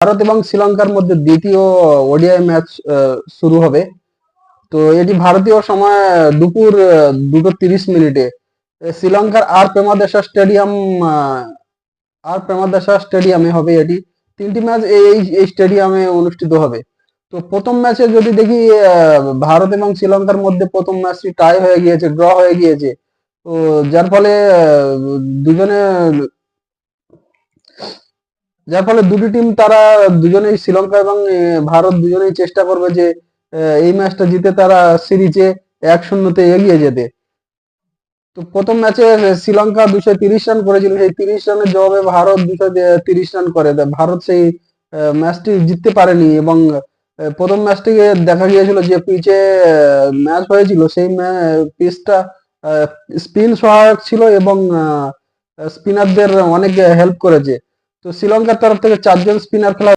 ভারত এবং শ্রীলঙ্কার মধ্যে দ্বিতীয় ওডিআই ম্যাচ শুরু হবে। তো এটি ভারতীয় সময় দুপুর 2:30 শ্রীলঙ্কার আর প্রেমাদাসা স্টেডিয়ামে হবে এটি। 3টি ম্যাচ এই স্টেডিয়ামে অনুষ্ঠিত হবে। তো প্রথম ম্যাচে যদি দেখি ভারত এবং শ্রীলঙ্কার মধ্যে প্রথম ম্যাচটি টাই হয়ে গিয়েছে, ড্র হয়ে গিয়েছে। তো যার ফলে দুজনে যার ফলে দুটি টিম তারা দুজনেই শ্রীলঙ্কা এবং ভারত দুজনেই চেষ্টা করবে যে এই ম্যাচটা জিতে তারা সিরিজে 1-0 এগিয়ে যেতে। তো প্রথম ম্যাচে শ্রীলঙ্কা 230 রান করেছিল, সেই 30 রানের জবাবে ভারত 230 রান করে দেয়। ভারত সেই ম্যাচটি জিততে পারেনি এবং প্রথম ম্যাচটিকে দেখা গিয়েছিল যে পিচে ম্যাচ হয়েছিল সেই পিচটা স্পিন সহায়ক ছিল এবং স্পিনারদের অনেক হেল্প করেছে। তো শ্রীলঙ্কার তরফ থেকে 4 জন স্পিনার খেলা